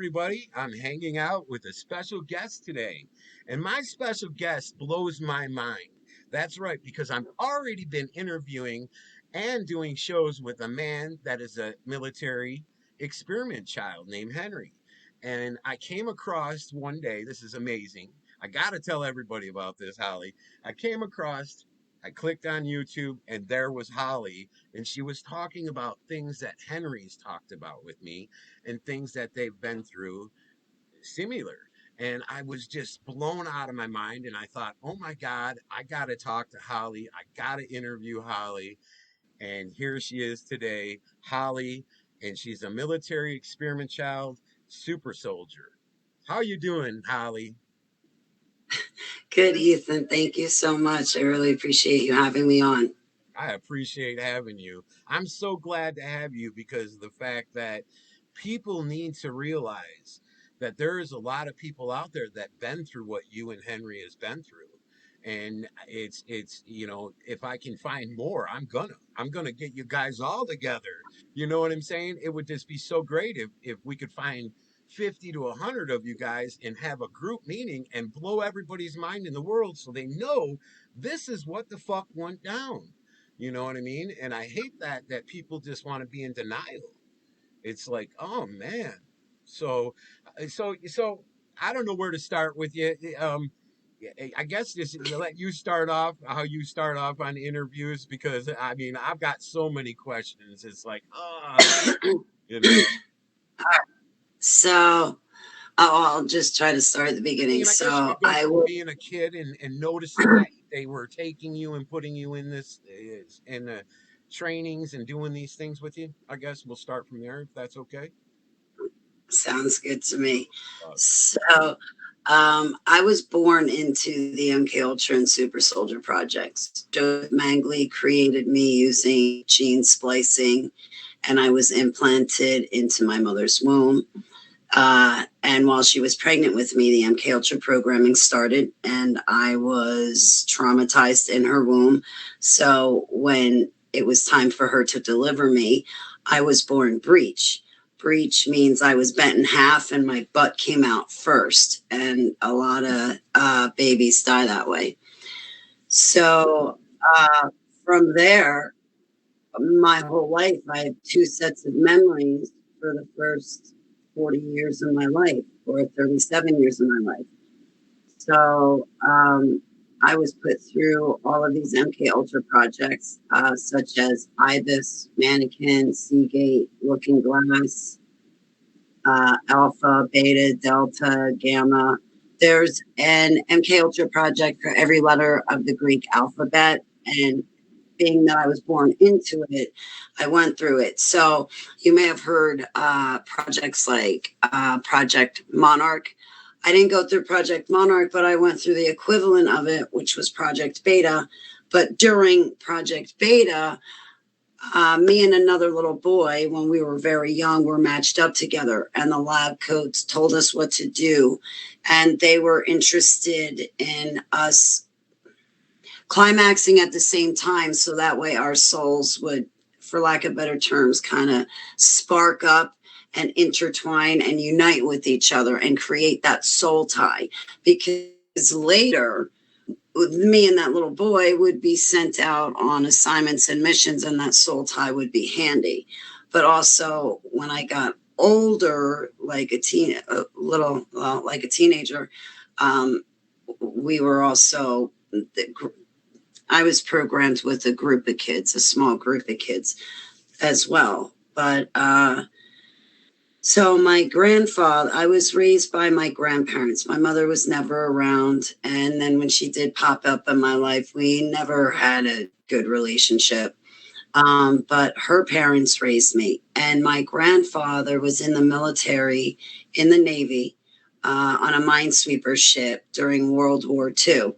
everybody. I'm hanging out with a special guest today, and my special guest blows my mind. That's right, because I've already been interviewing and doing shows with a man that is a military experiment child named Henry. And I came across one day, this is amazing. I got to tell everybody about this, Holly. I came across, I clicked on YouTube, and there was Holly, and she was talking about things that Henry's talked about with me and things that they've been through similar. And I was just blown out of my mind. And I thought, oh my God, I got to talk to Holly. I got to interview Holly. And here she is today, Holly. And she's a military experiment child, super soldier. How you doing, Holly? Good, Ethan. Thank you so much. I really appreciate you having me on. I appreciate having you. I'm so glad to have you because of the fact that people need to realize that there is a lot of people out there that been through what you and Henry has been through. And if I can find more, I'm gonna get you guys all together. You know what I'm saying? It would just be so great if we could find 50 to 100 of you guys and have a group meeting and blow everybody's mind in the world so they know this is what the fuck went down. You know what I mean? And I hate that people just want to be in denial. It's like, oh man. So I don't know where to start with you. I guess just let you start off how you start off on interviews because I mean I've got so many questions. It's like, you know. So, I'll just try to start at the I beginning. mean, I guess you So, could go I from will. being a kid and noticing that they were taking you and putting you in this in the trainings and doing these things with you. I guess we'll start from there if that's okay. Sounds good to me. Awesome. So, I was born into the MK Ultra and Super Soldier projects. Joseph Mangley created me using gene splicing, and I was implanted into my mother's womb. And while she was pregnant with me, the MK Ultra programming started, and I was traumatized in her womb. So when it was time for her to deliver me, I was born breech. Breech means I was bent in half and my butt came out first, and a lot of babies die that way. So from there, my whole life, I have two sets of memories for the first 40 years of my life, or 37 years of my life. So I was put through all of these MK Ultra projects, such as IBIS, Mannequin, Seagate, Looking Glass, Alpha, Beta, Delta, Gamma. There's an MK Ultra project for every letter of the Greek alphabet, and being that I was born into it, I went through it. So you may have heard projects like Project Monarch. I didn't go through Project Monarch, but I went through the equivalent of it, which was Project Beta. But during Project Beta, me and another little boy, when we were very young, were matched up together, and the lab coats told us what to do. And they were interested in us climaxing at the same time, so that way our souls would, for lack of better terms, kind of spark up and intertwine and unite with each other and create that soul tie. Because later, me and that little boy would be sent out on assignments and missions, and that soul tie would be handy. But also, when I got older, like like a teenager, um, we were also I was programmed with a group of kids, a small group of kids as well. But so my grandfather, I was raised by my grandparents. My mother was never around. And then when she did pop up in my life, we never had a good relationship. But her parents raised me. And my grandfather was in the military, in the Navy, on a minesweeper ship during World War II.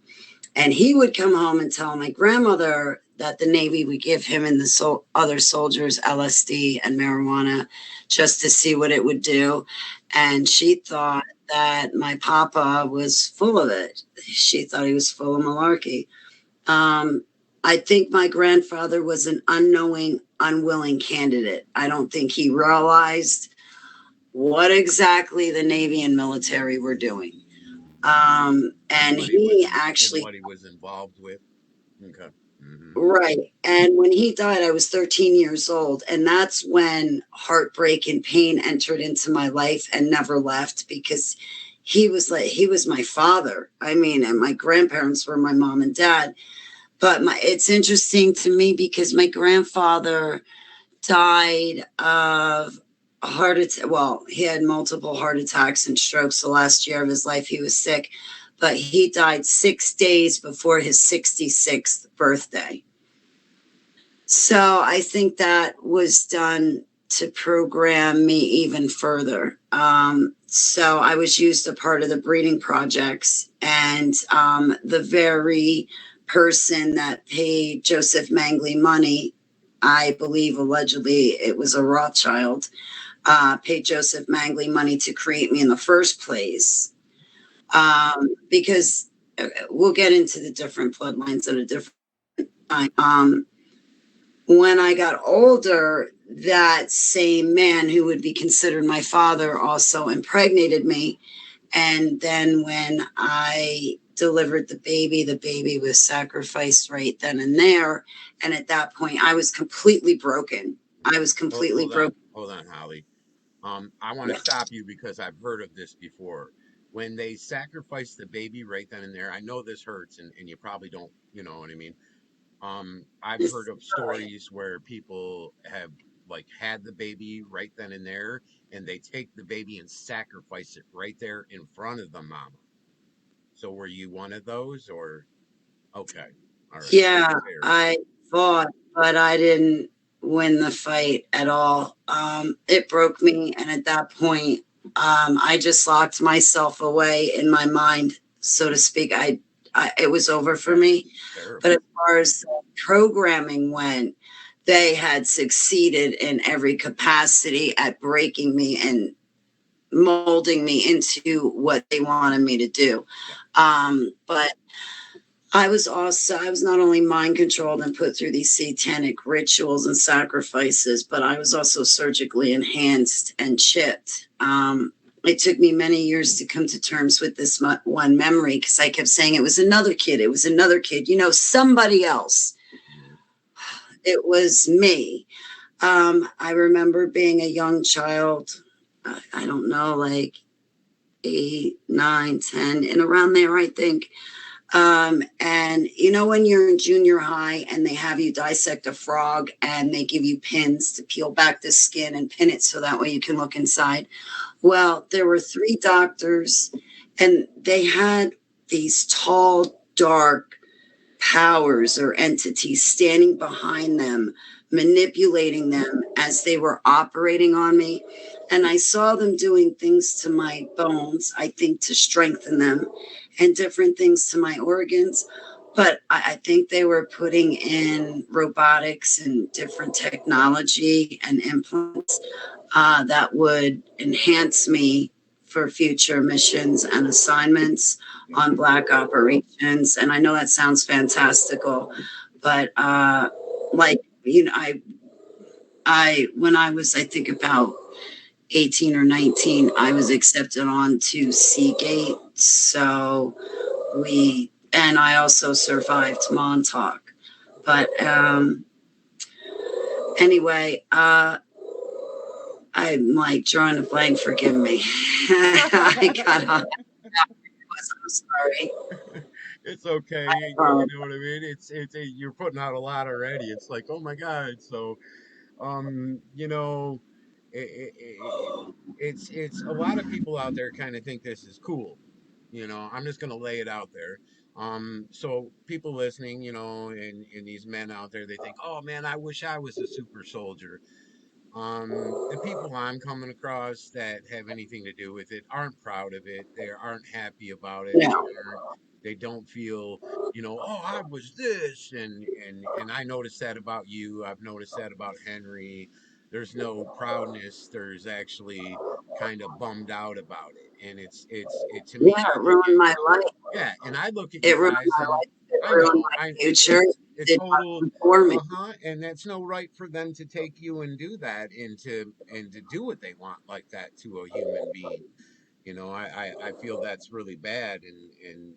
And he would come home and tell my grandmother that the Navy would give him and the other soldiers LSD and marijuana just to see what it would do. And she thought that my papa was full of it. She thought he was full of malarkey. I think my grandfather was an unknowing, unwilling candidate. I don't think he realized what exactly the Navy and military were doing. And And what he was he in, and actually, what he was involved with. Okay. Hmm. right. And when he died, I was 13 years old. And that's when heartbreak and pain entered into my life and never left, because he was my father. I mean, and my grandparents were my mom and dad. But it's interesting to me because my grandfather died of a heart attack. Well, he had multiple heart attacks and strokes the last year of his life. He was sick, but he died 6 days before his 66th birthday. So I think that was done to program me even further. So I was used a part of the breeding projects, and the very person that paid Joseph Mangley money, I believe allegedly it was a Rothschild, paid Joseph Mangley money to create me in the first place. Because we'll get into the different bloodlines at a different time. When I got older, that same man who would be considered my father also impregnated me. And then when I delivered the baby was sacrificed right then and there. And at that point, I was completely broken. I was completely broken. Hold on, Holly. I want to Yeah. stop you because I've heard of this before. When they sacrifice the baby right then and there, I know this hurts, and you probably don't, you know what I mean? I've heard of stories where people have like had the baby right then and there, and they take the baby and sacrifice it right there in front of the mama. So were you one of those, or okay, all right, Yeah, just curious. I fought, but I didn't win the fight at all. It broke me, and at that point, I just locked myself away in my mind, so to speak. It was over for me. That's But as terrible. far as programming went, they had succeeded in every capacity at breaking me and molding me into what they wanted me to do. Yeah. But I was not only mind controlled and put through these satanic rituals and sacrifices, but I was also surgically enhanced and chipped. It took me many years to come to terms with this one memory, because I kept saying it was another kid. It was another kid, somebody else. Mhm. It was me. I remember being a young child. I don't know, like 8, 9, 10, and around there, I think. And when you're in junior high and they have you dissect a frog and they give you pins to peel back the skin and pin it so that way you can look inside. Well, there were 3 doctors, and they had these tall, dark powers or entities standing behind them, manipulating them as they were operating on me. And I saw them doing things to my bones, I think to strengthen them, and different things to my organs. But I think they were putting in robotics and different technology and implants that would enhance me for future missions and assignments on Black operations. And I know that sounds fantastical, but like when I was, I think, about 18 or 19, I was accepted on to Seagate. So and I also survived Montauk. But anyway, I'm like drawing a blank. Forgive me. I got on. I'm sorry. It's okay. I You apologize. know what I mean? You're putting out a lot already. It's like, oh my God. So, you know, it, it's a lot of people out there kind of think this is cool. I'm just gonna lay it out there. So people listening, and these men out there, they think, oh man, I wish I was a super soldier. The people I'm coming across that have anything to do with it aren't proud of it. They aren't happy about it. No. They don't feel, oh, I was this, and I noticed that about you. I've noticed that about Henry. There's no proudness. There's actually kind of bummed out about it, and it to me. Yeah, I it look ruined at my life. Yeah, and I look at you It ruined guys, my and life. It I ruined know my I future. a did total, nothing for me. uh-huh, and that's no right for them to take you and do that and to do what they want like that to a human being. I feel that's really bad. And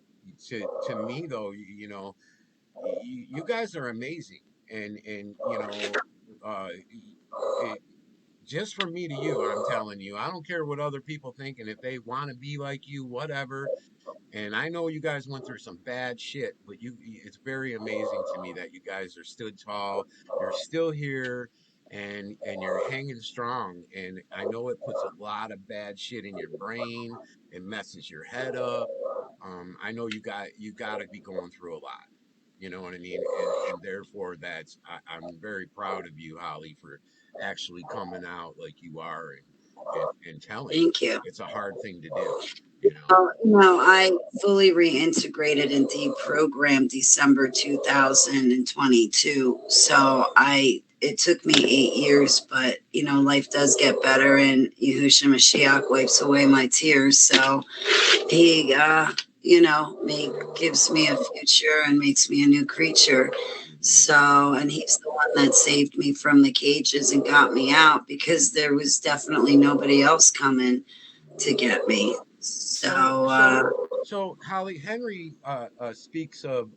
to me though, you guys are amazing. And uh it, just from me to you, I'm telling you, I don't care what other people think, and if they want to be like you, whatever. And I know you guys went through some bad shit, but it's very amazing to me that you guys are stood tall. You're still here, and you're hanging strong. And I know it puts a lot of bad shit in your brain. It messes your head up. I know you got to be going through a lot. You know what I mean? And therefore, I'm very proud of you, Holly, for actually coming out like you are and telling. Thank you. It's a hard thing to do, you know. Well, no, I fully reintegrated and deprogrammed December 2022. So it took me 8 years, but life does get better, and Yahushua Mashiach wipes away my tears. So he, gives me a future and makes me a new creature. Mhm. So, and he's the one that saved me from the cages and got me out, because there was definitely nobody else coming to get me. So So, so so Holly, Henry speaks of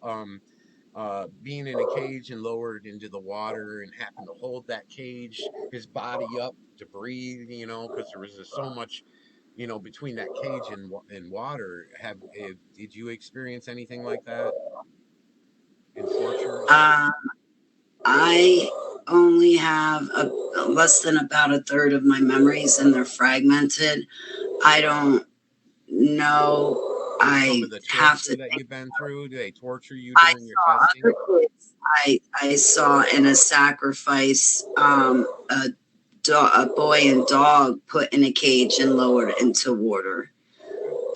being in a cage and lowered into the water and having to hold that cage, his body up to breathe, because there was just so much, between that cage and water. Did you experience anything like that in tortures? uh, I only have less than about a third of my memories, and they're fragmented. I don't know. With some of I the have to torture that think. you've been through, do they torture you I during your saw testing? other kids. I saw in a sacrifice, a boy and dog put in a cage and lowered into water.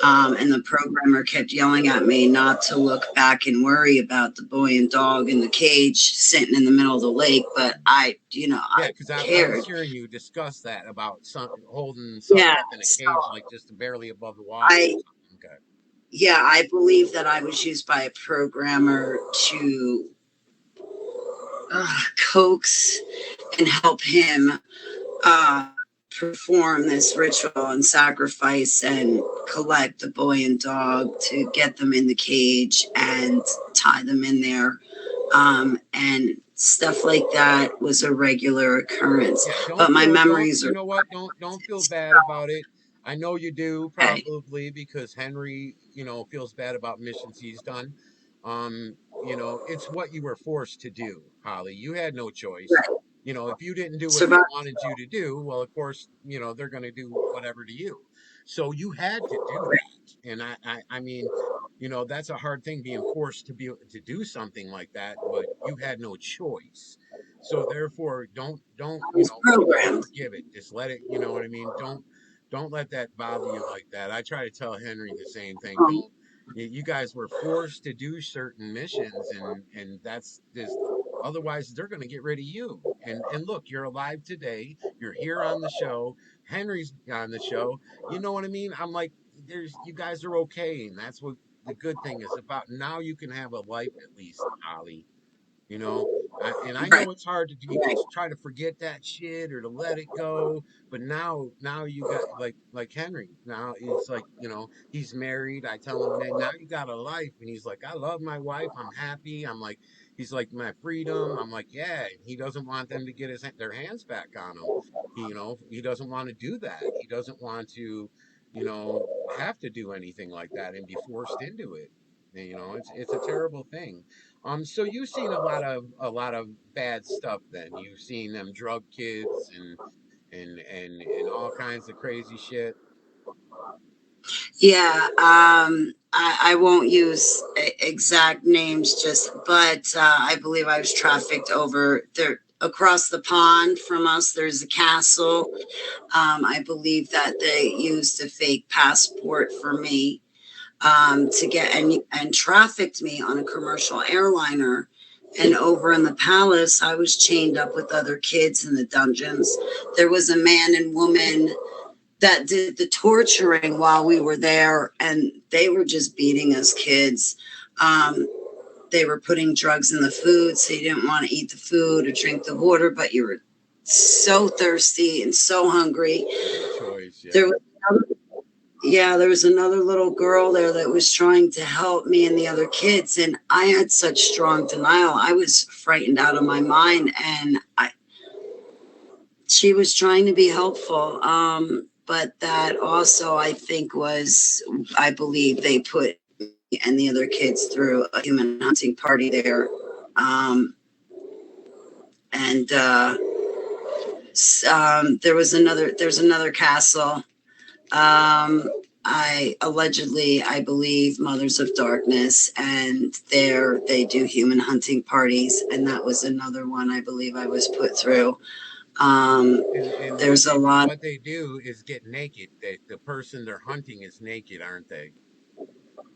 Okay. And the programmer kept yelling at me not to look back and worry about the boy and dog in the cage sitting in the middle of the lake. But Yeah, I because I was cared. hearing you discuss that about holding something Yeah. up in a So cage, like just barely above the water or I, something. Okay. yeah, I believe that I was used by a programmer to coax and help him uh, perform this ritual and sacrifice and collect the boy and dog to get them in the cage and tie them in there. And stuff like that was a regular occurrence. Yeah, But my don't memories you are know what? Don't feel bad about it. I know you do okay. probably because Henry, feels bad about missions he's done. It's what you were forced to do, Holly. You had no choice. Right. If you didn't do what they Survival. wanted you to do, well, of course, they're going to do whatever to you. So you had to do Right. that. And I mean, that's a hard thing being forced to do something like that, but you had no choice. So therefore, don't I was programmed. forgive it. Just let it. You know what I mean. Don't let that bother you like that. I try to tell Henry the same thing. Um, Don't. You guys were forced to do certain missions, and that's just. Otherwise, they're going to get rid of you. And look, you're alive today. You're here on the show. Henry's on the show. You know what I mean? I'm like, you guys are okay, and that's what the good thing is about. Now you can have a life at least, Holly. You know, and I right. know it's hard to do. You can Right. try to forget that shit or to let it go, but now you got like Henry. Now it's like he's married. I tell him, man, now you got a life, and he's like, I love my wife. I'm happy. I'm like, he's like my freedom. I'm like, yeah. And he doesn't want them to get their hands back on him. He doesn't want to do that. He doesn't want to, have to do anything like that and be forced into it. And, it's a terrible thing. So you've seen a lot of bad stuff. Then you've seen them drug kids and all kinds of crazy shit. Yeah. I won't use exact names, but I believe I was trafficked over there across the pond from us. There's a castle. I believe that they used a fake passport for me, to get and trafficked me on a commercial airliner. And over in the palace, I was chained up with other kids in the dungeons. There was a man and woman that did the torturing while we were there, and they were just beating us kids. Um, they were putting drugs in the food, so you didn't want to eat the food or drink the water, but you were so thirsty and so hungry. No choice. There Yeah. was another, yeah, there was another little girl there that was trying to help me and the other kids, and I had such strong denial. I was frightened out of my mind, and she was trying to be helpful. But that also, I think, I believe they put me and the other kids through a human hunting party there. Um, and there's another castle. Um, I believe Mothers of Darkness, and there they do human hunting parties, and that was another one I believe I was put through. Um, And there's a lot. what they do is get naked. The person they're hunting is naked, aren't they?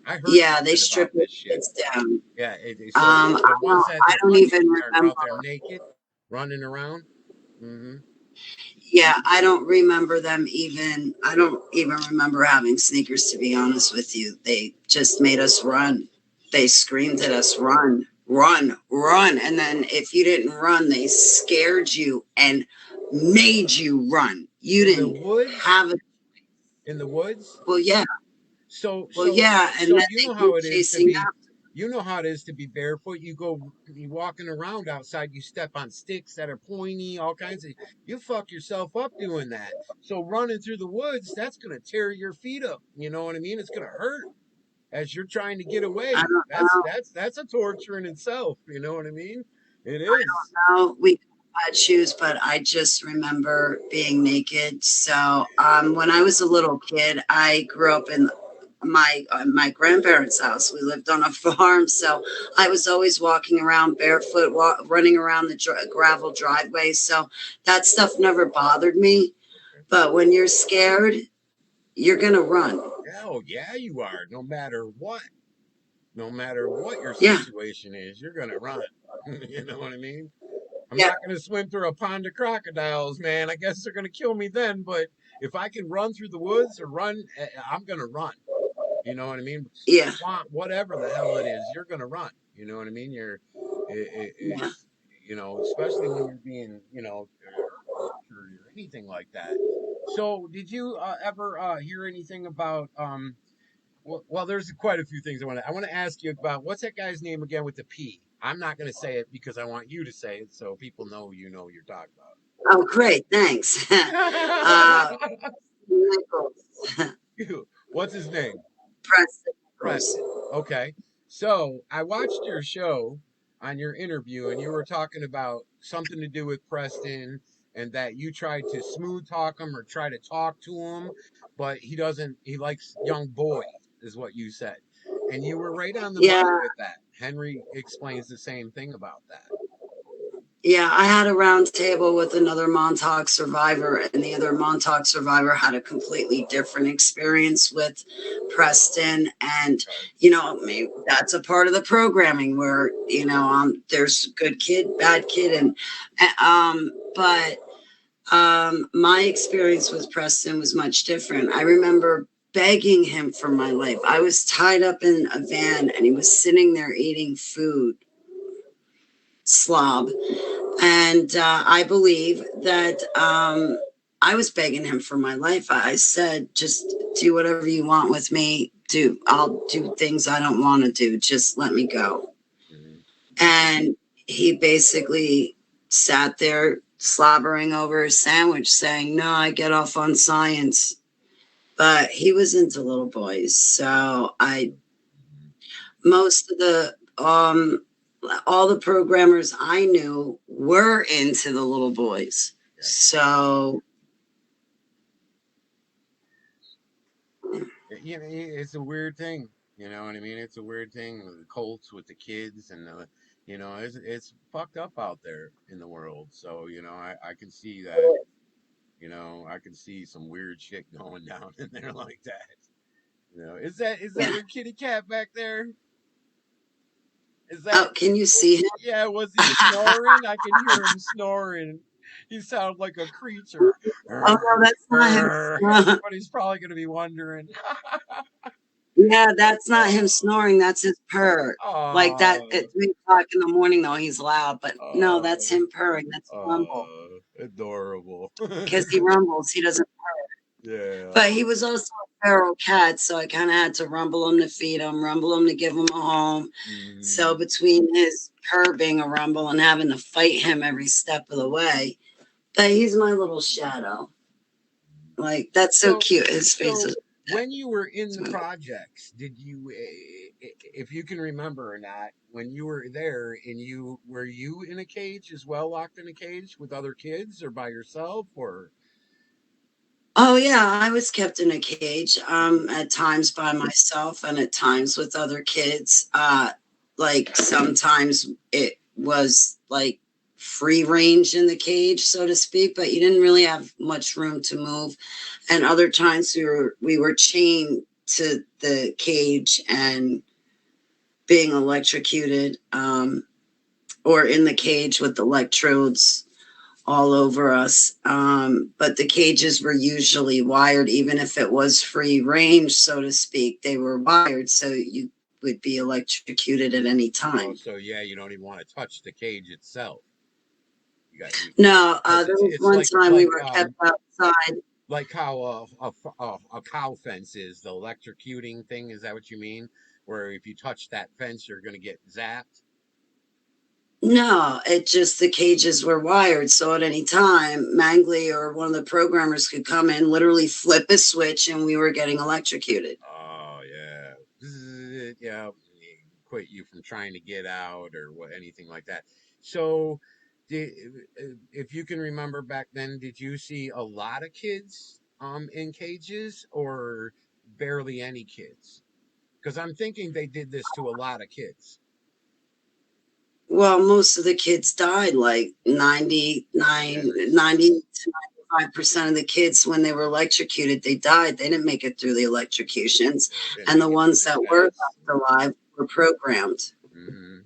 I heard Yeah, they something strip about the this shit. kids down. Yeah. So the ones that I they're don't hunting even are out remember. there naked, running around. Hmm. Yeah, I don't remember them even. I don't even remember having sneakers, to be honest with you. They just made us run. They screamed at us, run, run, run. And then if you didn't run, they scared you and made you run. You In the didn't woods. have it. In the woods. Well, yeah. So Well, so yeah. And so then you they know how keep it is to chasing be. after. You know how it is to be barefoot. You walking around outside. You step on sticks that are pointy, all kinds of. You fuck yourself up doing that. So running through the woods, that's gonna tear your feet up. You know what I mean? It's gonna hurt as you're trying to get I away. don't That's know. that's that's a torture in itself. You know what I mean? It is. No, we had shoes, but I just remember being naked. So when I was a little kid, I grew up in my grandparents' house. We lived on a farm, so I was always walking around barefoot, running around the gravel driveway. So that stuff never bothered me. But when you're scared, you're gonna run. Yeah, oh yeah, you are. No matter what. No matter what your Yeah, situation is, you're gonna run. You know what I mean? I'm yeah, not gonna swim through a pond of crocodiles, man. I guess they're gonna kill me then. But if I can run through the woods or run, I'm gonna run. You know what I mean? yeah, Swamp, whatever the hell it is, you're gonna run. You know what I mean? yeah. It's especially when you're being tortured or anything like that. So, did you ever hear anything about well, there's quite a few things I want to ask you about. What's that guy's name again with the P? I'm not going to say it because I want you to say it so people know you know what you're talking Oh, great, thanks. about. Nichols, What's his name? Preston Nichols. Preston. Okay. So I watched your show on your interview, and you were talking about something to do with Preston and that you tried to smooth talk him or try to talk to him, but he doesn't, he likes young boys, is what you said. And you were right on the Yeah, money with that. Henry explains the same thing about that. yeah. I had a round table with another Montauk survivor, and the other Montauk survivor had a completely different experience with Preston. And, Okay. maybe that's a part of the programming where, there's good kid, bad kid. But my experience with Preston was much different. I remember begging him for my life. I was tied up in a van and he was sitting there eating food, slob. And I believe that I was begging him for my life. I said, just do whatever you want with me. I'll do things I don't want to do. Just let me go. Hmm. And he basically sat there slobbering over his sandwich saying, no, I get off on science. But he was into little boys. So Hmm. most of all the programmers I knew were into the little boys. Okay. So, It's a weird thing. You know what I mean? It's a weird thing with the cults with the kids and it's fucked up out there in the world. So I can see that. I can see some weird shit going down in there like that. Is that yeah. your kitty cat back there? Is that? Oh, can you see Yeah, was he snoring? I can hear him snoring. He sounded like a creature. Oh, no, that's not him. Everybody's probably gonna be wondering. Yeah, that's not him Oh, snoring. That's his purr. Like that oh, at 3 o'clock in the morning, though, he's loud. But no, that's oh, him purring. That's a rumble. adorable. Because he rumbles. He doesn't. Yeah. But he was also a feral cat, so I kind of had to rumble him to feed him, rumble him to give him a home. So Mm. between his purr being a rumble and having to fight him every step of the way, but he's my little shadow. Like that's so So, cute. His face so is. when you were in the projects, did you, if you can remember or not, when you were there and you were you in a cage as well, locked in a cage with other kids or by yourself or? Oh yeah, I was kept in a cage. At times by myself and at times with other kids. Like sometimes it was like free range in the cage, so to speak, but you didn't really have much room to move. And other times we were chained to the cage and being electrocuted, or in the cage with electrodes all over us. But the cages were usually wired, even if it was free range, so to speak, they were wired so you would be electrocuted at any Oh, time. so yeah, you don't even want to touch the cage itself. You got you No, because there was it's one time we were kept outside. like how a cow fence is the electrocuting thing. Is that what you mean? Where if you touch that fence, you're going to get zapped. No, it just the cages were wired. So at any time, Mangley or one of the programmers could come in, literally flip a switch, and we were getting electrocuted. Oh yeah, yeah. Quit you from trying to get out or what anything like that. So, did, if you can remember back then, did you see a lot of kids in cages or barely any kids? Because I'm thinking they did this to a lot of kids. Well, most of the kids died, like Yeah, 90 to 95% of the kids, when they were electrocuted, they died. They didn't make it through the electrocutions. didn't And the make it through ones the that were test. left alive were programmed.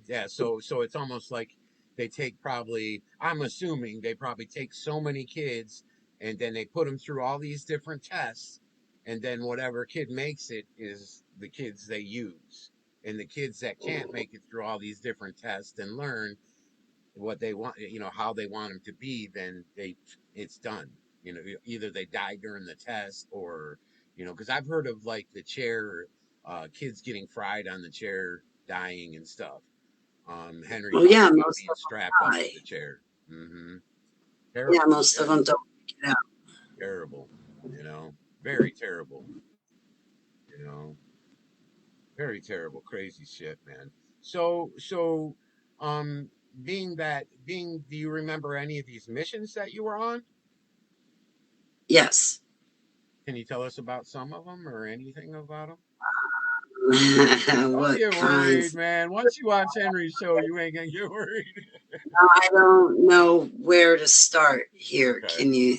Yeah, so it's almost like they take probably. I'm assuming they probably take so many kids, and then they put them through all these different tests, and then whatever kid makes it is the kids they use, and the kids that can't make it through all these different tests and learn what they want, how they want them to be, then it's done. Either they die during the test or, because I've heard of like the chair, kids getting fried on the chair, dying and stuff. Henry Well, yeah, talks about most being of strapped them up to die. the chair. hmm Yeah, Terrible most of shit. them don't make it out. Terrible. Very terrible. You know, very terrible, crazy shit, man. So, um, do you remember any of these missions that you were on? Yes. Can you tell us about some of them or anything about them? Don't What get worried, kinds? man. Once you watch Henry's show, you ain't gonna get worried. I don't know where to start here. Okay. Can you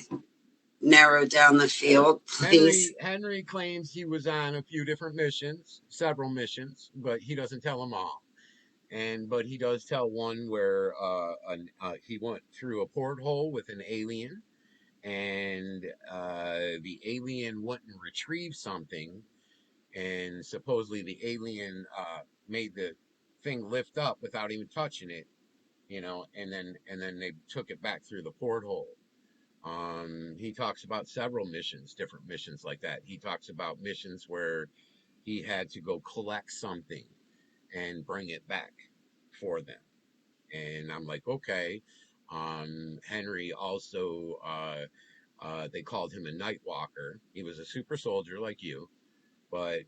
narrow down the field, please? Henry claims he was on a few different missions, several missions, but he doesn't tell them all. But he does tell one where he went through a porthole with an alien, and the alien went and retrieved something, and supposedly the alien made the thing lift up without even touching it, and then they took it back through the porthole. He talks about several missions, different missions like that. He talks about missions where he had to go collect something and bring it back for them. And I'm like, okay. Henry also, they called him a night walker. He was a super soldier like you, but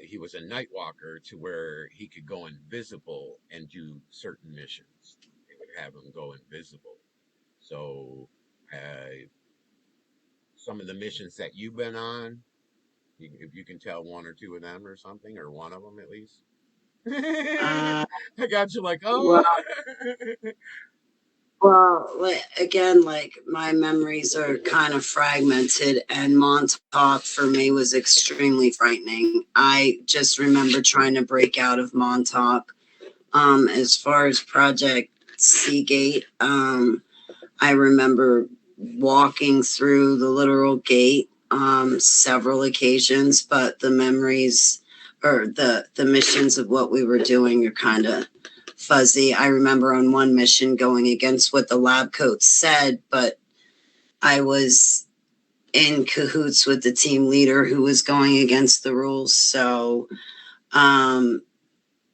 he was a night walker to where he could go invisible and do certain missions. They would have him go invisible. So, some of the missions that you've been on, if you can tell one or two of them or something, or one of them at least. Uh, I got you like, well, oh. again, like my memories are kind of fragmented, and Montauk for me was extremely frightening. I just remember trying to break out of Montauk. As far as Project Seagate, I remember walking through the literal gate several occasions, but the memories or the missions of what we were doing are kind of fuzzy. I remember on one mission going against what the lab coach said, but I was in cahoots with the team leader who was going against the rules. So, um,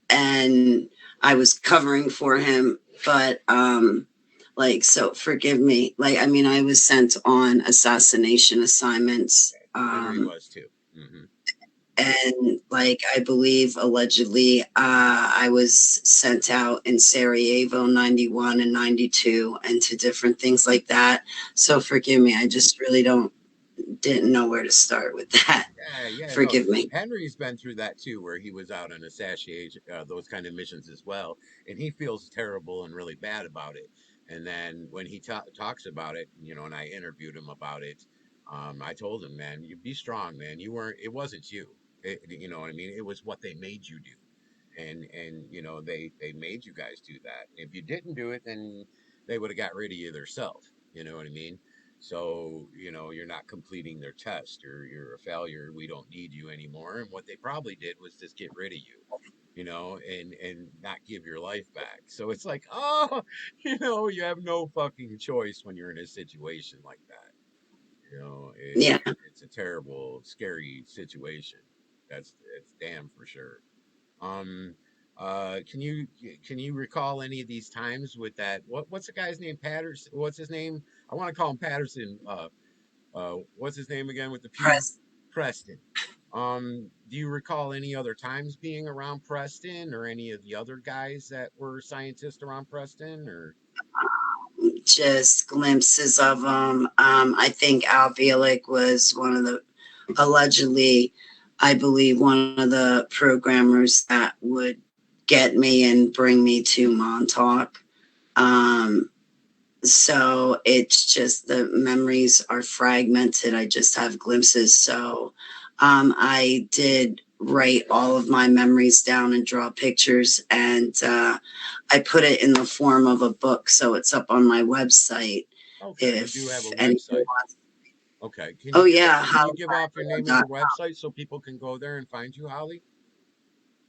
and I was covering for him, but like, so forgive me. Like, I mean, I was sent on assassination assignments. Henry was too. Hmm. And like, I believe allegedly, I was sent out in Sarajevo 91 and 92 and to different things like that. So forgive me. I just really didn't know where to start with that. Yeah, yeah, no. Forgive me. Henry's been through that too, where he was out on assassination, those kind of missions as well, and he feels terrible and really bad about it. And then when he talks about it, and I interviewed him about it, I told him, man, you be strong, man. You weren't. It wasn't you. You know what I mean? It was what they made you do, and they made you guys do that. If you didn't do it, then they would have got rid of you themselves. You know what I mean? So, you're not completing their test, or you're a failure. We don't need you anymore. And what they probably did was just get rid of you, and not give your life back. So it's like, oh, you have no fucking choice when you're in a situation like that. Yeah. It's a terrible, scary situation. It's damn for sure. Um, can you recall any of these times with that? What's the guy's name? Patterson. What's his name? I want to call him Patterson. What's his name again with the P? Press. Preston. Do you recall any other times being around Preston, or any of the other guys that were scientists around Preston, or? Just glimpses of them. I think Al Bielek was one of the, allegedly, I believe, one of the programmers that would get me and bring me to Montauk. Um, so it's just the memories are fragmented. I just have glimpses. So I did write all of my memories down and draw pictures, and I put it in the form of a book. So it's up on my website. Okay, you do have If a anyone website. wants, Okay, oh yeah, can you give off your name of your hollybaglio.com. website so people can go there and find you, Holly?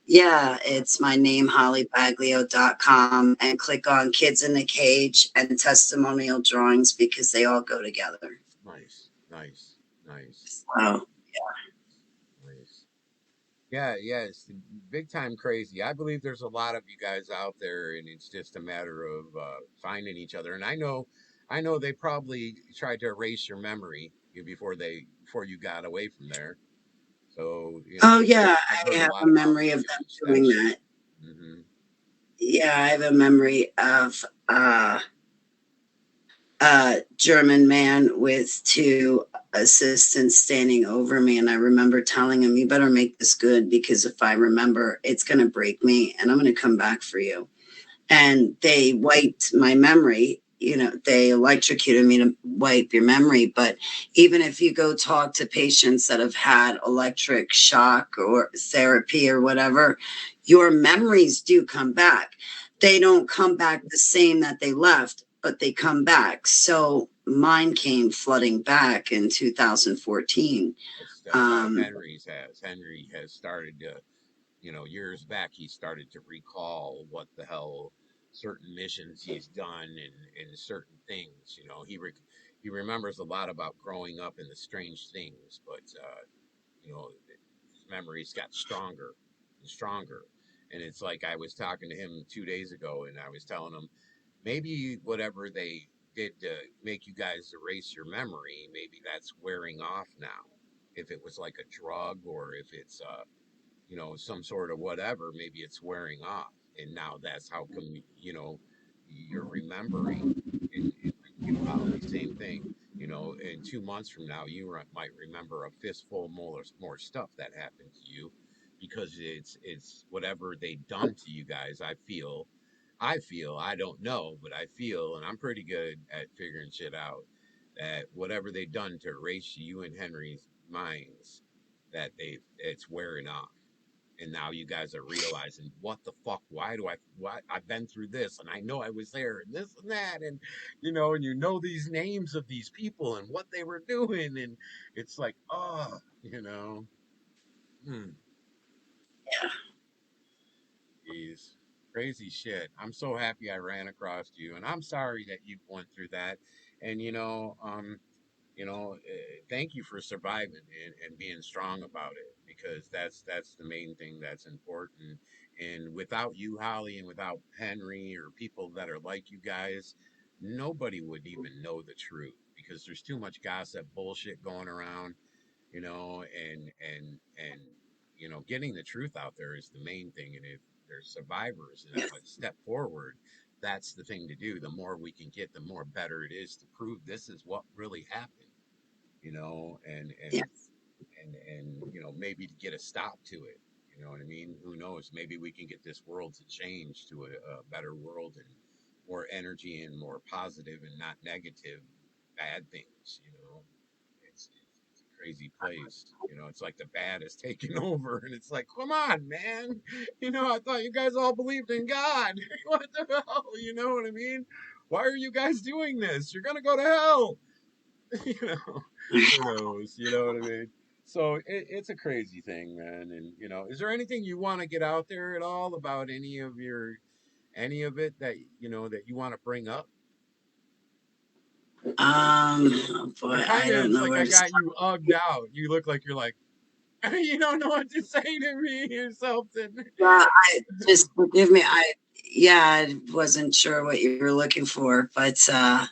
Yeah, it's my name, hollybaglio.com, and click on Kids in the Cage and testimonial drawings because they all go together. Nice, nice, nice, So, nice. Yeah, yeah, it's big time crazy. I believe there's a lot of you guys out there, and it's just a matter of finding each other. And I know they probably tried to erase your memory before you got away from there. So oh yeah, I've I heard a have a lot about memory of them different doing steps. that. Hmm. Yeah, I have a memory of a German man with two assistants standing over me. And I remember telling him, you better make this good because if I remember, it's going to break me and I'm going to come back for you. And they wiped my memory. They electrocuted me to wipe your memory. But even if you go talk to patients that have had electric shock or therapy or whatever, your memories do come back. They don't come back the same that they left, but they come back. So mine came flooding back in 2014. That's how Um, Henry's has. Henry has started to, years back, he started to recall what the hell certain missions he's done, and certain things. He remembers a lot about growing up and the strange things, but his memories got stronger and stronger. And it's like I was talking to him 2 days ago, and I was telling him maybe whatever they did to make you guys erase your memory, maybe that's wearing off now. If it was like a drug, or if it's some sort of whatever, maybe it's wearing off, and now that's how come you're remembering. And like you, Holly, same thing. In 2 months from now, you might remember a fistful more stuff that happened to you, because it's whatever they done to you guys. I feel, I don't know, but I feel, and I'm pretty good at figuring shit out, that whatever they done to erase you and Henry's minds, that it's wearing off. And now you guys are realizing, what the fuck, why I've been through this, and I know I was there, and this and that, and these names of these people and what they were doing, and it's like, oh, hmm. crazy shit. I'm so happy I ran across you, and I'm sorry that you went through that. And thank you for surviving and being strong about it, because that's the main thing that's important. And without you, Holly, and without Henry or people that are like you guys, nobody would even know the truth, because there's too much gossip bullshit going around, and getting the truth out there is the main thing. And if there's survivors and Yes. a step forward, that's the thing to do. The more we can get, the more better it is to prove this is what really happened, you know, and and Yes. maybe to get a stop to it. You know what I mean? Who knows? Maybe we can get this world to change to a better world, and more energy and more positive and not negative bad things. It's a crazy place. It's like the bad is taking over, and it's like, come on, man. I thought you guys all believed in God. What the hell? You know what I mean? Why are you guys doing this? You're gonna go to hell. you know, who knows? You know what I mean? So it's a crazy thing, man. And is there anything you want to get out there at all about any of it that you want to bring up? Oh It boy, kind I of don't is know like where I to got start. you ugged out. You look like you're like you don't know what to say to me or something. Yeah, I just forgive me. Yeah, I wasn't sure what you were looking for, but I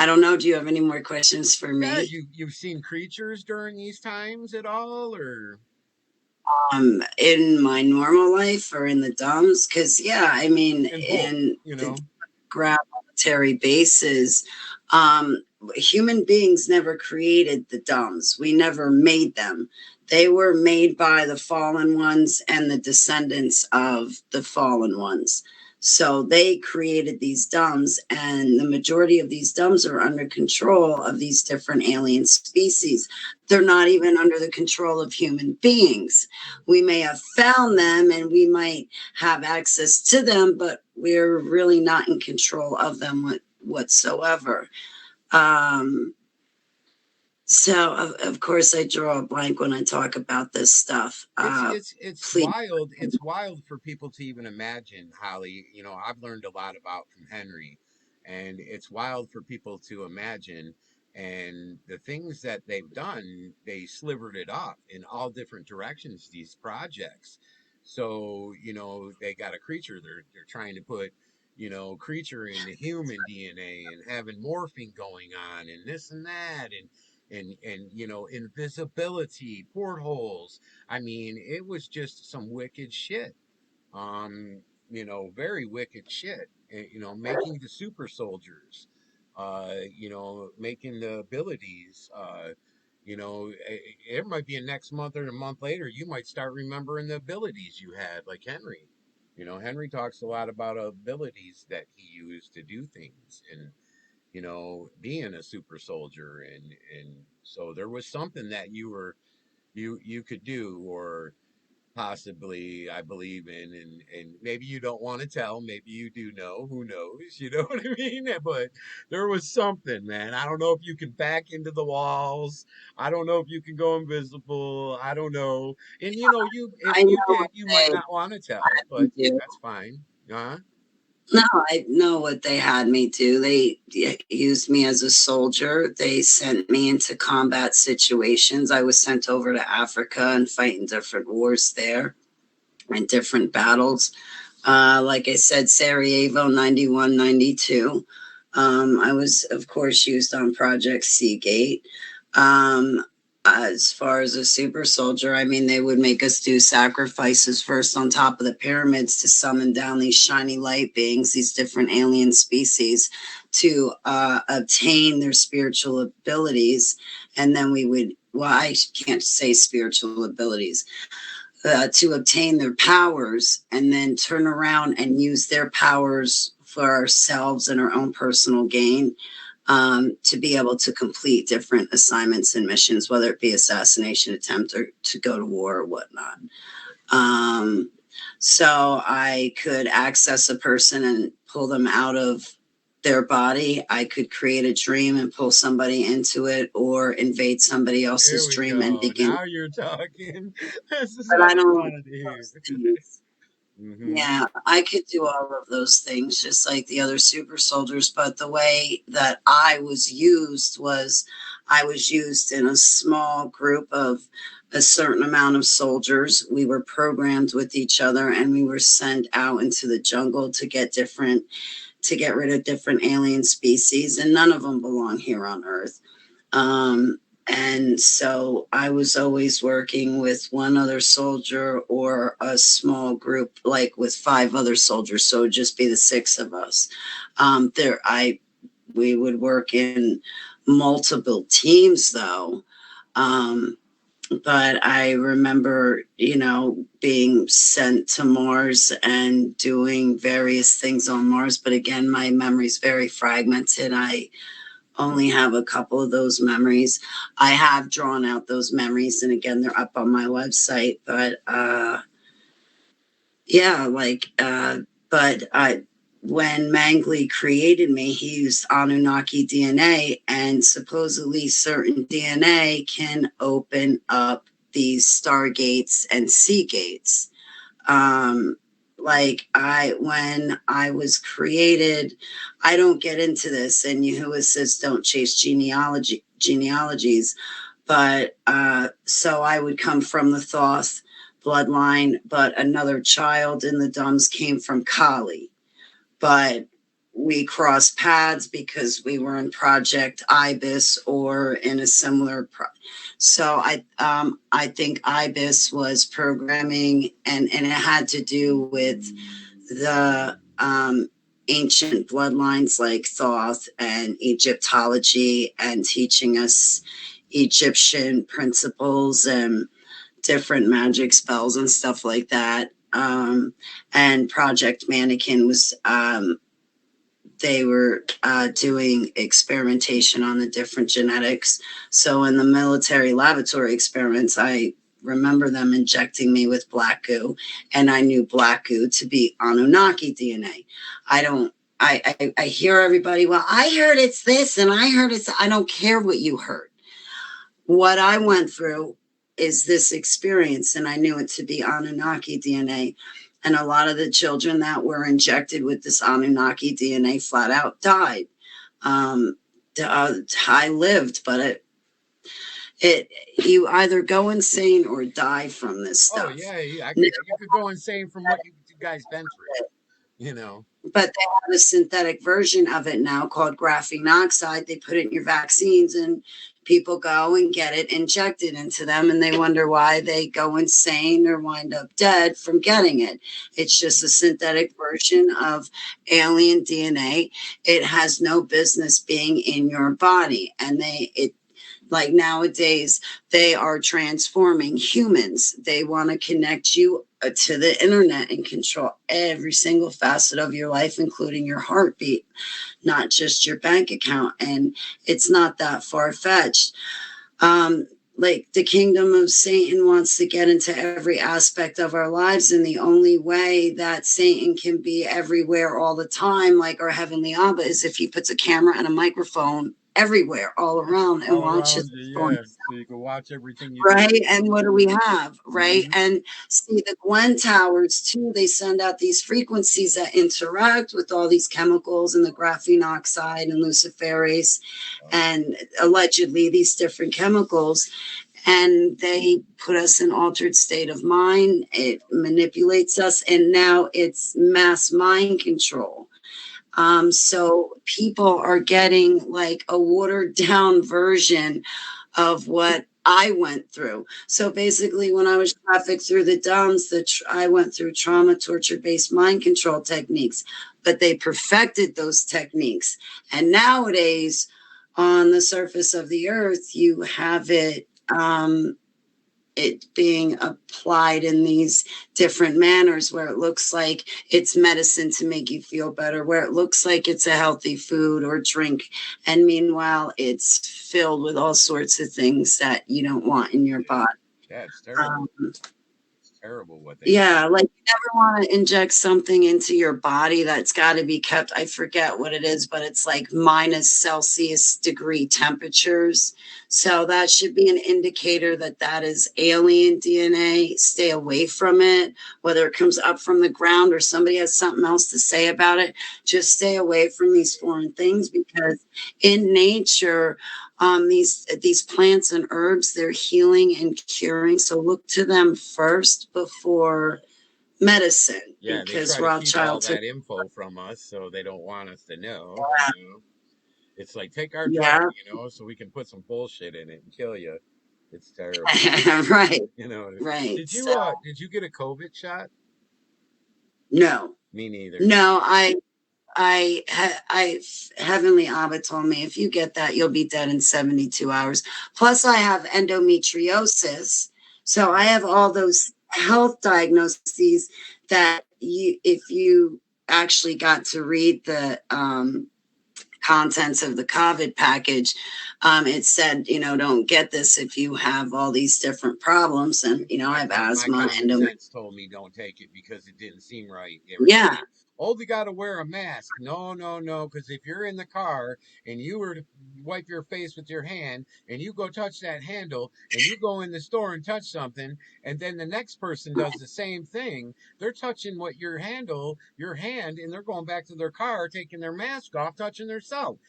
don't know. Do you have any more questions for Yeah, me? you've seen creatures during these times at all, or In my normal life or in the dumps? Because yeah, I mean, in both? in You the know, ground military bases, um, human beings never created the dumbs. We never made them. They were made by the fallen ones and the descendants of the fallen ones. So they created these dumbs, and the majority of these dumbs are under control of these different alien species. They're not even under the control of human beings. We may have found them and we might have access to them, but we're really not in control of them whatsoever. Um, so, of course, I draw a blank when I talk about this stuff. it's Please. wild. It's wild for people to even imagine, Holly. I've learned a lot about from Henry, and it's wild for people to imagine. And the things that they've done, they slivered it off in all different directions. These projects, so they got a creature. They're trying to put creature into human DNA and having morphing going on and this and that and invisibility portholes. I mean, it was just some wicked shit. um Very wicked shit. Making the super soldiers, making the abilities. It might be a next month or a month later, you might start remembering the abilities you had, like Henry. Henry talks a lot about abilities that he used to do things, and being a super soldier. And so there was something that you could do, or possibly, I believe in. And maybe you don't want to tell, maybe you do know, who knows, you know what I mean? But there was something, man. I don't know if you can back into the walls. I don't know if you can go invisible. I don't know. And you, if I you know what did, you might they not want to tell, had but me do. that's fine. uh No, I know what they had me do. They used me as a soldier. They sent me into combat situations. I was sent over to Africa and fight in different wars there and different battles. Like I said, Sarajevo 91, 92. I was, of course, used on Project Seagate. Um, as far as a super soldier, I mean, they would make us do sacrifices first on top of the pyramids to summon down these shiny light beings, these different alien species, to obtain their spiritual abilities. And then we would, well, I can't say spiritual abilities, to obtain their powers and then turn around and use their powers for ourselves and our own personal gain, to be able to complete different assignments and missions, whether it be assassination attempt or to go to war or whatnot. Um, so I could access a person and pull them out of their body. I could create a dream and pull somebody into it, or invade somebody Here else's we dream and go. begin. Now you're talking. This is But what I I don't do wanted to hear. those things. Mm-hmm. Yeah, I could do all of those things just like the other super soldiers, but the way that I was used in a small group of a certain amount of soldiers. We were programmed with each other and we were sent out into the jungle to get rid of different alien species, and none of them belong here on Earth. Um, and so I was always working with one other soldier or a small group, like with five other soldiers. So it'd just be the six of us. We would work in multiple teams though. Um, but I remember, being sent to Mars and doing various things on Mars. But again, my memory's very fragmented. I only have a couple of those memories. I have drawn out those memories, and again, they're up on my website. But yeah, but when Mangley created me, he used Anunnaki DNA, and supposedly certain DNA can open up these stargates and sea gates. Um, when I was created, I don't get into this, and Yahuwah says don't chase genealogies, but so I would come from the Thoth bloodline, but another child in the Dums came from Kali, but we crossed paths because we were in Project Ibis or in a similar so I think Ibis was programming, and it had to do with the ancient bloodlines like Thoth and Egyptology, and teaching us Egyptian principles and different magic spells and stuff like that. And Project Mannequin was they were doing experimentation on the different genetics. So in the military laboratory experiments, I remember them injecting me with black goo, and I knew black goo to be Anunnaki DNA. I hear everybody, well, I heard it's this and I heard it's, I don't care what you heard. What I went through is this experience, and I knew it to be Anunnaki DNA. And a lot of the children that were injected with this Anunnaki DNA flat out died. Um, I lived, but you either go insane or die from this Oh stuff. yeah, yeah. Now, You could go insane from what you guys been through. You know. but they have a synthetic version of it now called graphene oxide. They put it in your vaccines, and people go and get it injected into them, and they wonder why they go insane or wind up dead from getting it. It's just a synthetic version of alien DNA. It has no business being in your body, and like nowadays, they are transforming humans. They want to connect you to the internet and control every single facet of your life, including your heartbeat, not just your bank account. And it's not that far fetched. Um, like the kingdom of Satan wants to get into every aspect of our lives. And the only way that Satan can be everywhere all the time, like our heavenly Abba, is if he puts a camera and a microphone everywhere, all around, and All watches around you, what's going yeah. So you can watch everything you do. right. And what do we have? Right. Mm-hmm. And see the Gwen towers too, they send out these frequencies that interact with all these chemicals and the graphene oxide and luciferase and allegedly these different chemicals. And they put us in altered state of mind. It manipulates us, and now it's mass mind control. So people are getting like a watered down version of what I went through. So basically, when I was trafficked through the Dums, I went through trauma, torture based mind control techniques, but they perfected those techniques. And nowadays, on the surface of the earth, you have it being applied in these different manners where it looks like it's medicine to make you feel better, where it looks like it's a healthy food or drink. And meanwhile, it's filled with all sorts of things that you don't want in your body. Yeah, it's terrible. terrible what they do. Yeah, like you never want to inject something into your body that's got to be kept. I forget what it is, but it's like minus Celsius degree temperatures. So that should be an indicator that that is alien DNA. Stay away from it, whether it comes up from the ground or somebody has something else to say about it. Just stay away from these foreign things because in nature, these plants and herbs, they're healing and curing, so look to them first before medicine, Yeah, they because try to keep all Rothschild took. that info from us, so they don't want us to know. It's like take our drug, Yeah. so we can put some bullshit in it and kill you. It's terrible. Right, You know. right. Did you So did you get a COVID shot? no, Me neither. no, I Heavenly Abba told me if you get that, you'll be dead in 72 hours. Plus, I have endometriosis, so I have all those health diagnoses that you, if you actually got to read the contents of the COVID package, it said, don't get this if you have all these different problems. And, I have My asthma, common sense told me don't take it because it didn't seem right. yeah. Everybody, oh, they got to wear a mask. No, no, no, because if you're in the car and you were to wipe your face with your hand and you go touch that handle and you go in the store and touch something, and then the next person does the same thing, they're touching what your hand, and they're going back to their car, taking their mask off, touching themselves.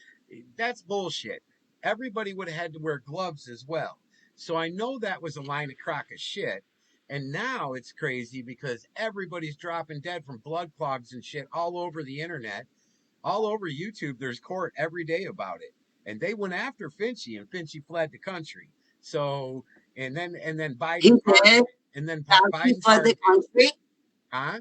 That's bullshit. Everybody would have had to wear gloves as well. So I know that was a line of crock of shit. And now it's crazy because everybody's dropping dead from blood clogs and shit all over the internet, all over YouTube. There's court every day about it. And they went after Finchy, and Finchy fled the country. So and then He Biden pardoned, did. and then He Biden fled the pardoned him. country. Huh?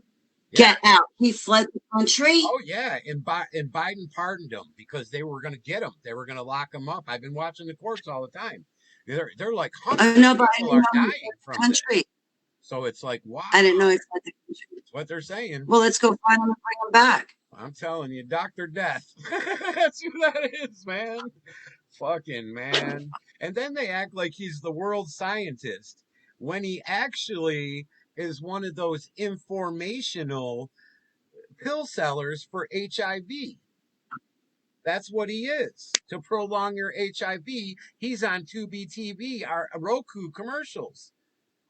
Yeah. Get out. He fled the country. Oh yeah, and Biden pardoned him because they were going to get him. They were going to lock him up. I've been watching the courts all the time. They're like Oh, hundreds of no, but I people didn't are know he dying fled the from this. country. So it's like, wow, I didn't know he fled the country. that's what they're saying. Well, let's go find him and bring him back. I'm telling you, Dr. Death. That's who that is, man. Fucking man. And then they act like he's the world scientist when he actually is one of those informational pill sellers for HIV. That's what he is. To prolong your HIV, he's on Tubi TV, our Roku commercials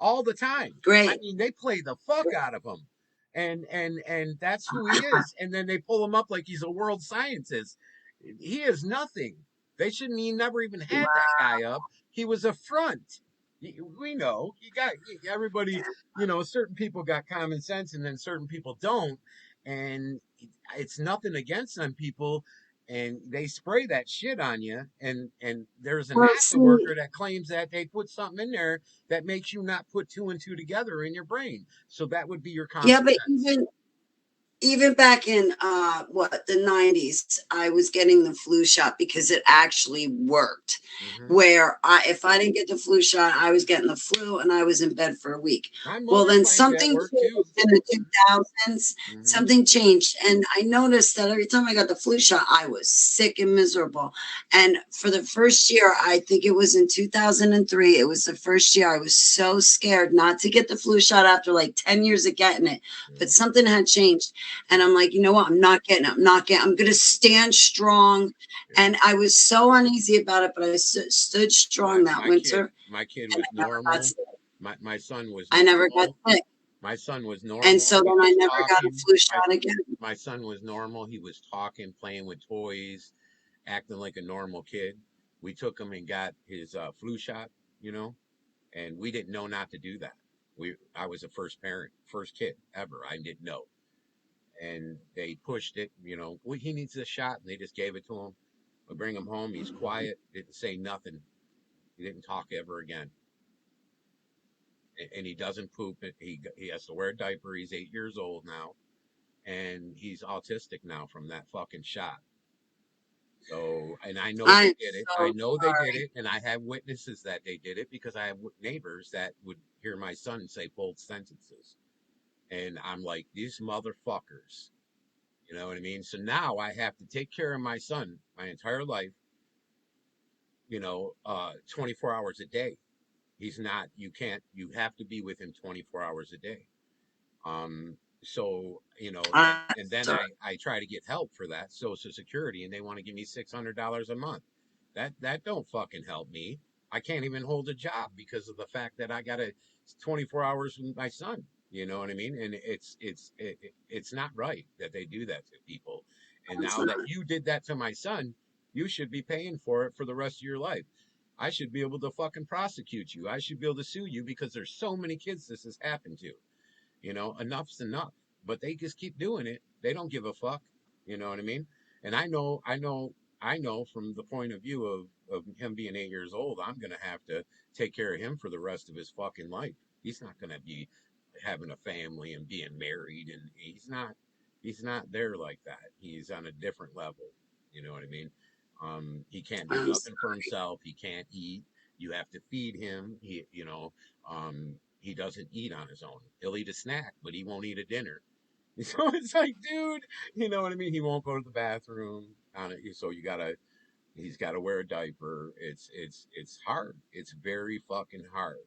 all the time. I Great. mean, they play the fuck out of him. And that's who he is. And then they pull him up like he's a world scientist. He is nothing. He never even had that guy up. He was a front. We know. You got everybody, certain people got common sense and then certain people don't. And it's nothing against them people, and they spray that shit on you, and there's a Well, NASA see, worker that claims that they put something in there that makes you not put two and two together in your brain. So that would be your common yeah, but sense. even back in the 90s, I was getting the flu shot because it actually worked. Hmm. Where if I didn't get the flu shot, I was getting the flu and I was in bed for a week. My Well, mother then claimed that something worked too. changed in the 2000s. Hmm. Something changed, and I noticed that every time I got the flu shot, I was sick and miserable. And for the first year, I think it was in 2003, it was the first year I was so scared not to get the flu shot after like 10 years of getting it, but something had changed. And I'm like, you know what? I'm not getting it. I'm going to stand strong. And I was so uneasy about it, but I stood My strong that my kid winter. my kid And was I never got normal. sick. My son was I never got normal. sick. My son was And normal. so He then I was never got a talking. flu My shot again. my son was normal. He was talking, playing with toys, acting like a normal kid. We took him and got his flu shot, you know, and we didn't know not to do that. I was a first parent, first kid ever. I didn't know, and they pushed it. Well, he needs this shot, and they just gave it to him. We bring him home. He's quiet. Didn't say nothing. He didn't talk ever again. And he doesn't poop. He has to wear a diaper. He's 8 years old now, and he's autistic now from that fucking shot. So, and I know they I'm did it. I so know they did sorry. it, and I have witnesses that they did it because I have neighbors that would hear my son say both sentences. And I'm like, these motherfuckers, you know what I mean? So now I have to take care of my son my entire life, 24 hours a day. He's not. You can't. You have to be with him 24 hours a day. So and then Sorry. I try to get help for that Social Security, and they want to give me $600 a month. That don't fucking help me. I can't even hold a job because of the fact that I got a 24 hours with my son. You know what I mean? And it's not right that they do that to people. And It's now that not. you did that to my son, you should be paying for it for the rest of your life. I should be able to fucking prosecute you. I should be able to sue you because there's so many kids this has happened to. Enough's enough. But they just keep doing it. They don't give a fuck. You know what I mean? And I know from the point of view of him being 8 years old, I'm gonna have to take care of him for the rest of his fucking life. He's not gonna be having a family and being married, and he's not there like that. He's on a different level. You know what I mean? He can't do I'm nothing for sorry. himself. He can't eat. You have to feed him. He doesn't eat on his own. He'll eat a snack, but he won't eat a dinner. So it's like, dude, you know what I mean? He won't go to the bathroom on it. So he's got to wear a diaper. It's hard. It's very fucking hard.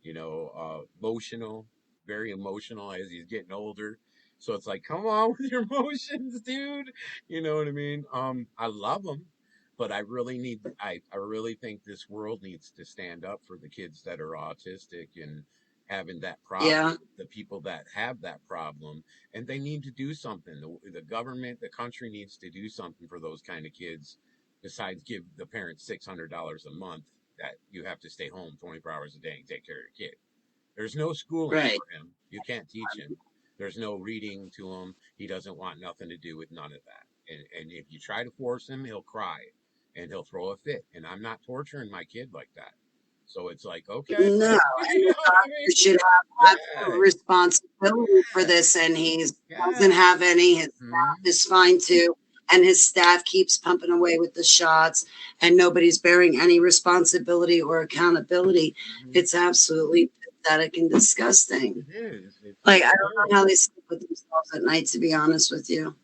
Emotional, very emotional as he's getting older. So it's like, come on with your emotions, dude. You know what I mean? I love him, but I really think this world needs to stand up for the kids that are autistic and having that problem, Yeah, the people that have that problem, and they need to do something. The government, the country needs to do something for those kind of kids besides give the parents $600 a month that you have to stay home 24 hours a day and take care of your kid. There's no schooling right. for him. You can't teach him. There's no reading to him. He doesn't want nothing to do with none of that. And if you try to force him, he'll cry and he'll throw a fit. And I'm not torturing my kid like that. So it's like, okay, No, you and know the what I doctor mean? should have absolute Yeah, responsibility for yeah, this, and he yeah. doesn't have any. His Hmm. staff is fine too, and his staff keeps pumping away with the shots, and nobody's bearing any responsibility or accountability. Hmm. It's absolutely pathetic and disgusting. It is. Like, It's I don't know how terrible. they sleep with themselves at night, to be honest with you.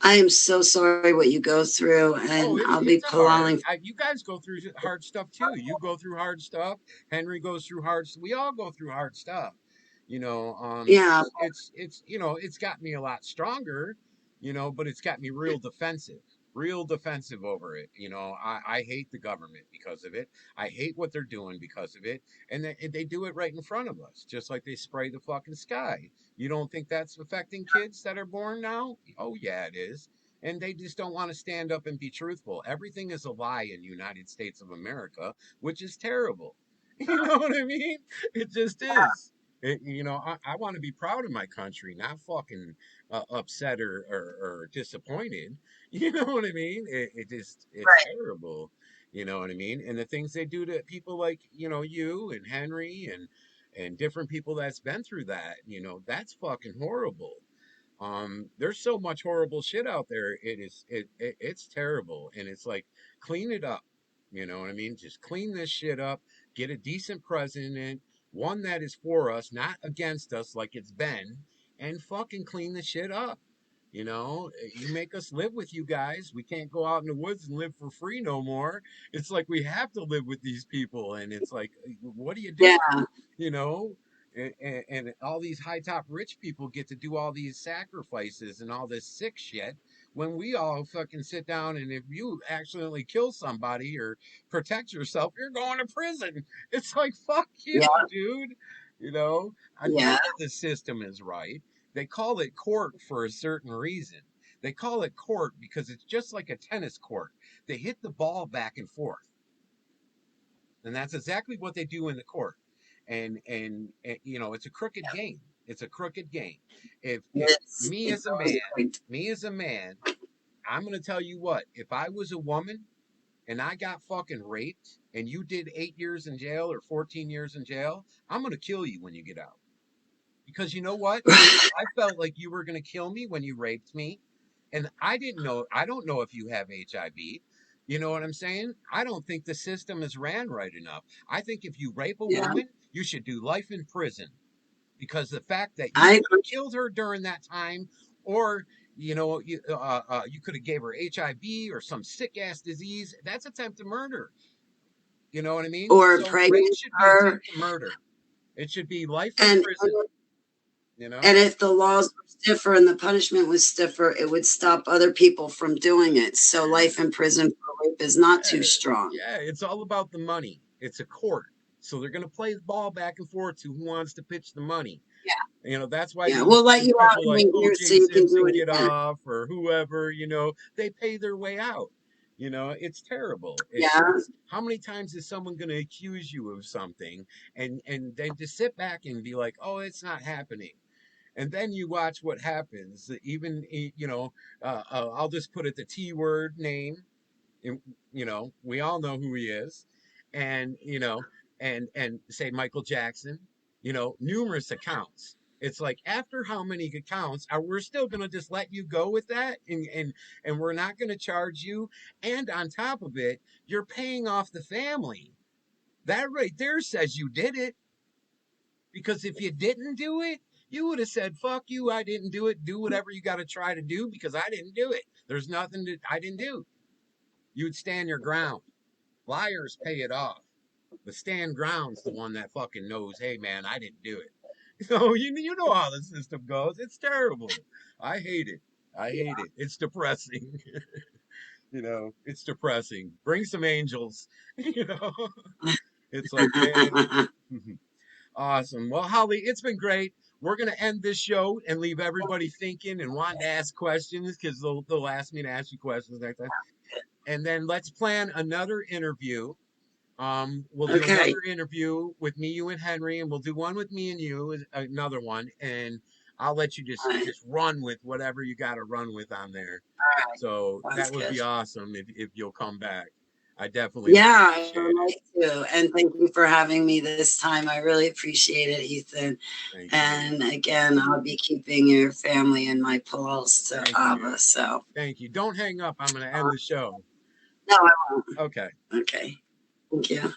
I am so sorry what you go through, Oh, and it's I'll be it's a hard. prolonging. You guys go through hard stuff too. You go through hard stuff. Henry goes through hard. We all go through hard stuff. Yeah, It's got me a lot stronger. But it's got me real defensive over it. I hate the government because of it. I hate what they're doing because of it, and they do it right in front of us, just like they spray the fucking sky. You don't think that's affecting kids that are born now? Oh yeah, it is, and they just don't want to stand up and be truthful. Everything is a lie in the United States of America, which is terrible. You know what I mean? It just is. I want to be proud of my country, not fucking upset or disappointed. You know what I mean? It's right. terrible. You know what I mean? And the things they do to people like you and Henry and different people that's been through that. That's fucking horrible. There's so much horrible shit out there. It's terrible, and it's like, clean it up. You know what I mean? Just clean this shit up. Get a decent president, one that is for us, not against us like it's been, and fucking clean the shit up. You make us live with you guys. We can't go out in the woods and live for free no more. It's like we have to live with these people, and it's like, what are you doing? Yeah, you know and all these high top rich people get to do all these sacrifices and all this sick shit when we all fucking sit down, and if you accidentally kill somebody or protect yourself, you're going to prison. It's like, fuck you, yeah, dude. you know I yeah. know the system is right. They call it court for a certain reason. They call it court because it's just like a tennis court. They hit the ball back and forth, and that's exactly what they do in the court. And it's a crooked game. It's a crooked game. If me It as a goes man, like, me as a man, I'm gonna tell you what. If I was a woman and I got fucking raped, and you did 8 years in jail or 14 years in jail, I'm gonna kill you when you get out. Because you know what? I felt like you were going to kill me when you raped me. And I didn't know, I don't know if you have HIV. You know what I'm saying? I don't think the system is ran right enough. I think if you rape a yeah, woman, you should do life in prison, because the fact that you I could have agree. killed her during that time, or you could have gave her HIV or some sick ass disease, that's attempted murder. You know what I mean? or So rape pregnant should be her. attempted murder. It should be life in And prison, you know? and if the laws were stiffer and the punishment was stiffer, it would stop other people from doing it. So life in prison for rape is not Yeah, too strong. yeah, it's all about the money. It's a court. So they're going to play the ball back and forth to who wants to pitch the money. Yeah. You know, that's why Yeah. We'll let these you out people in like a year so OJ you can do Simpson it get again. off or whoever, you know, they pay their way out. You know, it's terrible. Yeah. It's how many times is someone going to accuse you of something and then just sit back and be like, "Oh, it's not happening." And then you watch what happens. Even you know, I'll just put it the T word name. You know, we all know who he is, and you know, and say Michael Jackson. You know, numerous accounts. It's like after how many accounts are we're still gonna just let you go with that, and we're not gonna charge you. And on top of it, you're paying off the family. That right there says you did it. Because if you didn't do it, you would have said, fuck you, I didn't do it. Do whatever you got to try to do because I didn't do it. There's nothing that I didn't do. You'd stand your ground. Liars pay it off. But stand ground's the one that fucking knows, hey man, I didn't do it. So you know how the system goes. It's terrible. I hate it. I hate it. It's depressing. You know, it's depressing. Bring some angels. You know, it's like, man. Awesome. Well, Holly, it's been great. We're going to end this show and leave everybody thinking and wanting to ask questions because they'll ask me to ask you questions next time. And then let's plan another interview. We'll do Okay. another interview with me, you, and Henry, and we'll do one with me and you, another one, and I'll let you All right. just run with whatever you got to run with on there. All right. So Sounds that would good. be awesome if you'll come back. I definitely would Yeah, I appreciate would it. like to. And thank you for having me this time. I really appreciate it, Ethan. Thank you. And again, I'll be keeping your family in my pulse to Thank you. Abba. So, Thank you. Don't hang up. I'm going to end the show. no, I won't. Okay. Okay. Thank you.